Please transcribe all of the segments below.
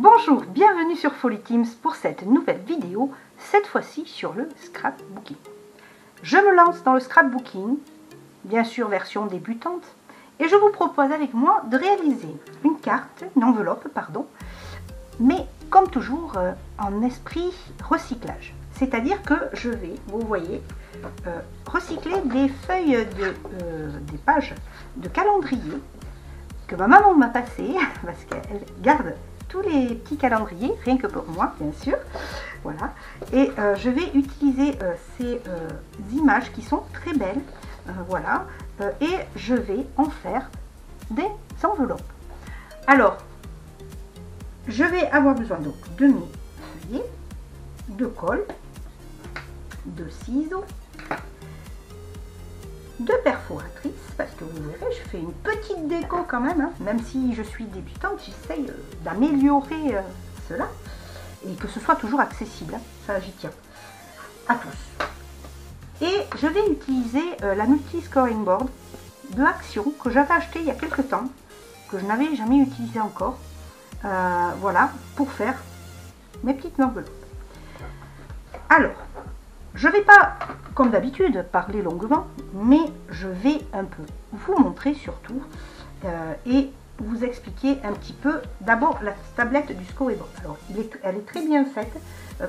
Bonjour, bienvenue sur Folly Teams pour cette nouvelle vidéo, cette fois-ci sur le scrapbooking. Je me lance dans le scrapbooking, bien sûr version débutante, et je vous propose avec moi de réaliser une enveloppe, mais comme toujours en esprit recyclage. C'est-à-dire que je vais, vous voyez, recycler des feuilles, des pages de calendrier que ma maman m'a passé, parce qu'elle garde tous les petits calendriers, rien que pour moi, bien sûr. Voilà. Et je vais utiliser ces images qui sont très belles. Voilà. Et je vais en faire des enveloppes. Alors, je vais avoir besoin donc de mes feuillets, de colle, de ciseaux, de perforatrices, parce que vous verrez, je fais une petite déco quand même, hein, même si je suis débutante, j'essaye d'améliorer cela, et que ce soit toujours accessible, hein, ça j'y tiens, à tous. Et je vais utiliser la multi-scoring board de Action, que j'avais acheté il y a quelques temps, que je n'avais jamais utilisé encore, voilà, pour faire mes petites enveloppes. Alors, je ne vais pas, comme d'habitude, parler longuement, mais je vais un peu vous montrer surtout et vous expliquer un petit peu d'abord la tablette du Scoreboard. Alors, elle est très bien faite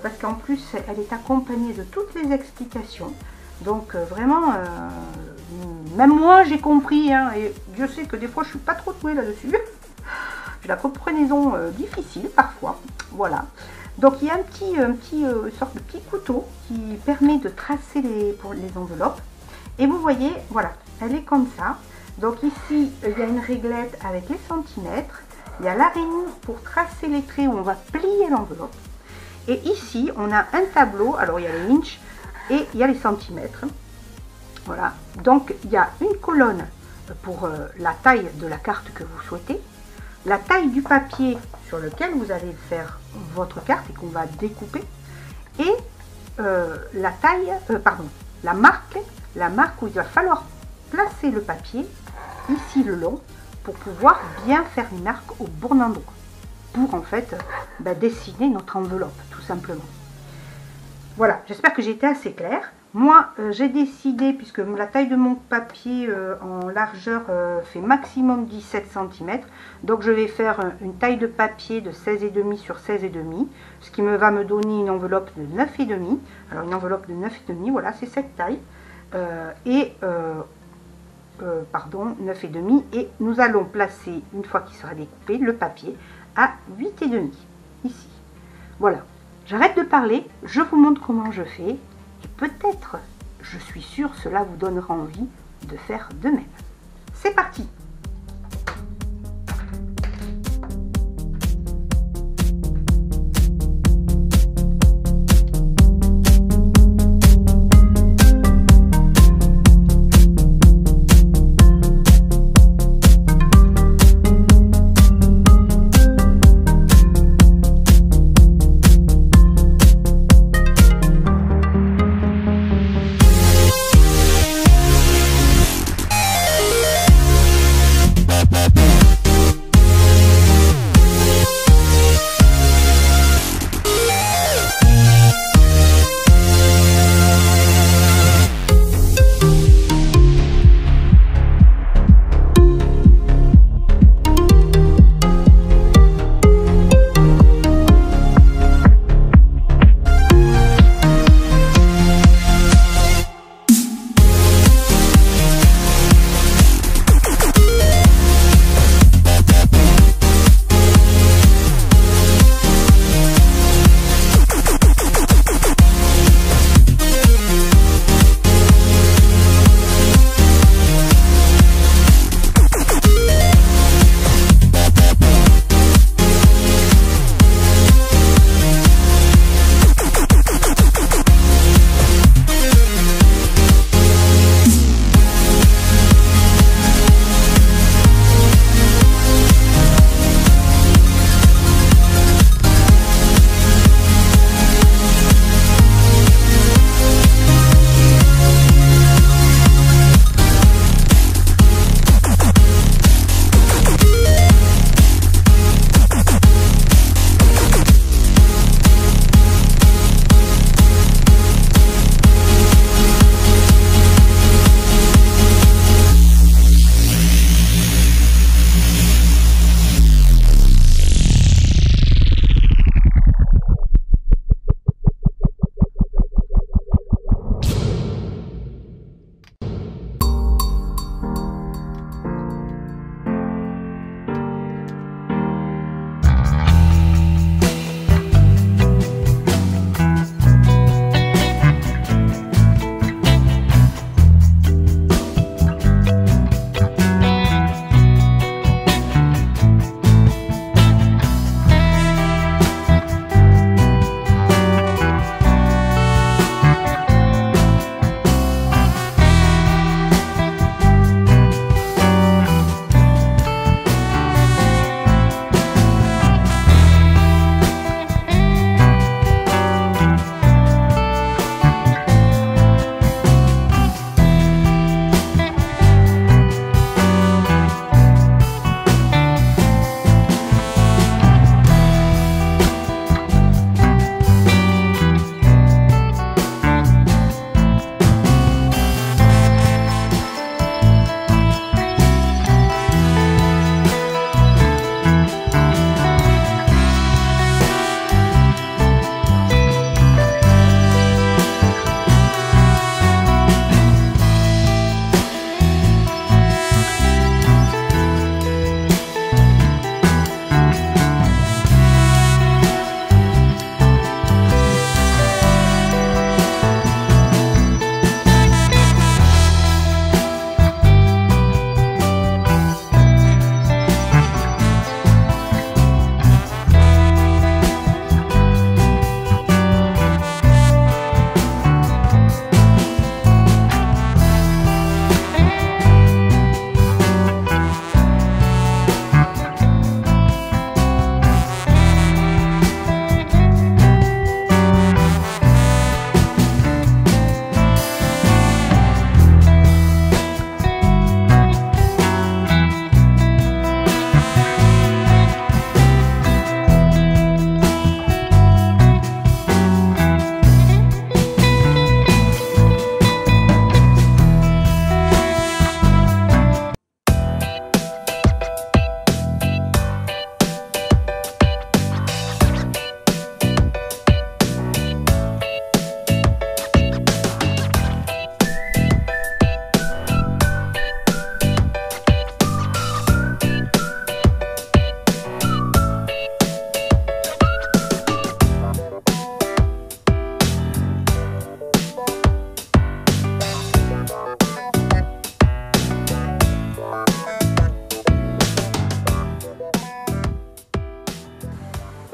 parce qu'en plus, elle est accompagnée de toutes les explications. Donc, vraiment, même moi, j'ai compris, hein, et je sais que des fois, je ne suis pas trop douée là-dessus. J'ai la comprenaison difficile parfois, voilà. Donc il y a une sorte de petit couteau qui permet de tracer les enveloppes. Et vous voyez, voilà, elle est comme ça. Donc ici, il y a une réglette avec les centimètres. Il y a la rainure pour tracer les traits où on va plier l'enveloppe. Et ici, on a un tableau. Alors il y a les inches et il y a les centimètres. Voilà. Donc il y a une colonne pour la taille de la carte que vous souhaitez. La taille du papier sur lequel vous allez faire votre carte et qu'on va découper, et la taille, la marque où il va falloir placer le papier, ici le long, pour pouvoir bien faire une marque au bon endroit, pour en fait dessiner notre enveloppe, tout simplement. Voilà, j'espère que j'ai été assez claire. Moi, j'ai décidé, puisque la taille de mon papier en largeur fait maximum 17 cm, donc je vais faire une taille de papier de 16,5 sur 16,5, ce qui va me donner une enveloppe de 9,5. Alors une enveloppe de 9,5, voilà, c'est cette taille. 9,5. Et nous allons placer, une fois qu'il sera découpé, le papier à 8,5, ici. Voilà, j'arrête de parler, je vous montre comment je fais. Et peut-être, je suis sûre, cela vous donnera envie de faire de même. C'est parti!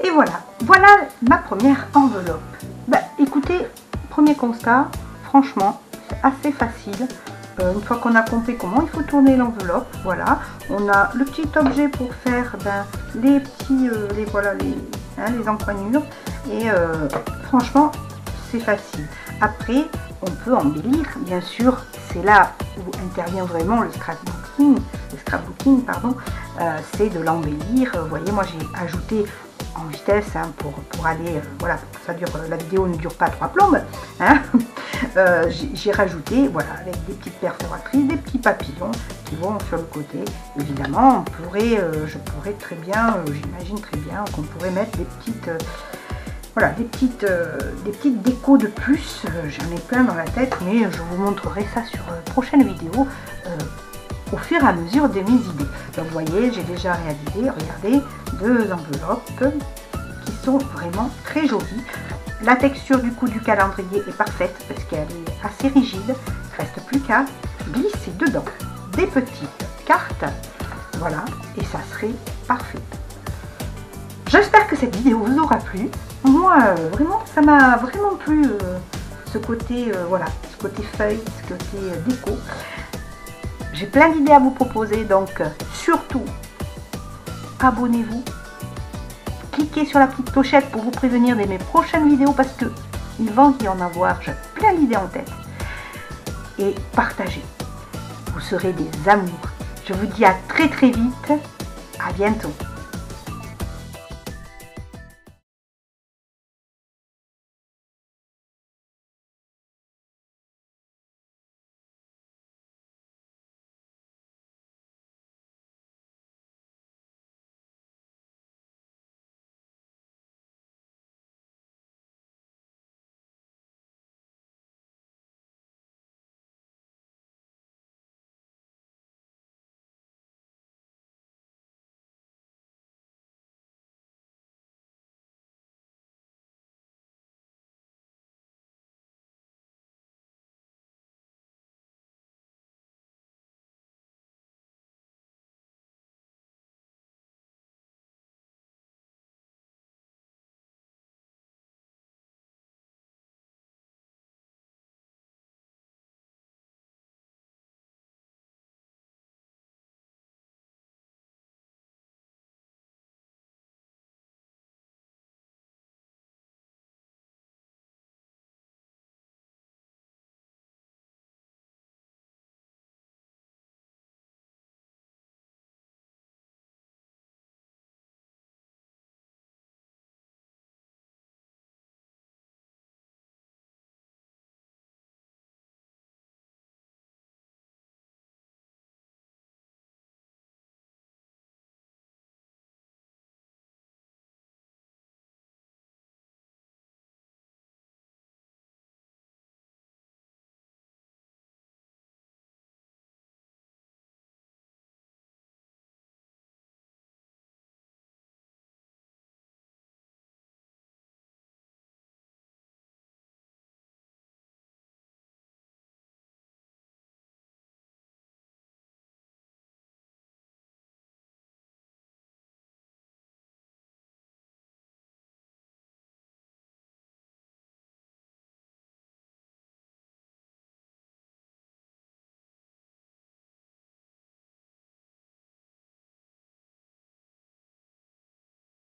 Et voilà, voilà ma première enveloppe. Ben, écoutez, premier constat, franchement, c'est assez facile. Une fois qu'on a compris comment il faut tourner l'enveloppe, voilà, on a le petit objet pour faire les petits, les encoignures, et franchement, c'est facile. Après, on peut embellir, bien sûr, c'est là où intervient vraiment le scrapbooking, pardon, c'est de l'embellir. Vous voyez, moi j'ai ajouté en vitesse pour aller, voilà, ça dure, la vidéo ne dure pas 3 plombes, hein. J'ai rajouté, voilà, avec des petites perforatrices, des petits papillons qui vont sur le côté. Évidemment, je pourrais très bien, j'imagine très bien qu'on pourrait mettre des petites, voilà, des petites décos de plus. J'en ai plein dans la tête, mais je vous montrerai ça sur prochaine vidéo au fur et à mesure de mes idées. Donc vous voyez, j'ai déjà réalisé, regardez, 2 enveloppes qui sont vraiment très jolies. La texture du coup du calendrier est parfaite parce qu'elle est assez rigide. Il ne reste plus qu'à glisser dedans des petites cartes. Voilà, et ça serait parfait. J'espère que cette vidéo vous aura plu. Moi, vraiment, ça m'a vraiment plu ce côté, voilà, ce côté feuille, ce côté déco. J'ai plein d'idées à vous proposer, donc surtout, abonnez-vous. Cliquez sur la petite clochette pour vous prévenir de mes prochaines vidéos parce que il va y en avoir, j'ai plein d'idées en tête. Et partagez. Vous serez des amours. Je vous dis à très vite. À bientôt.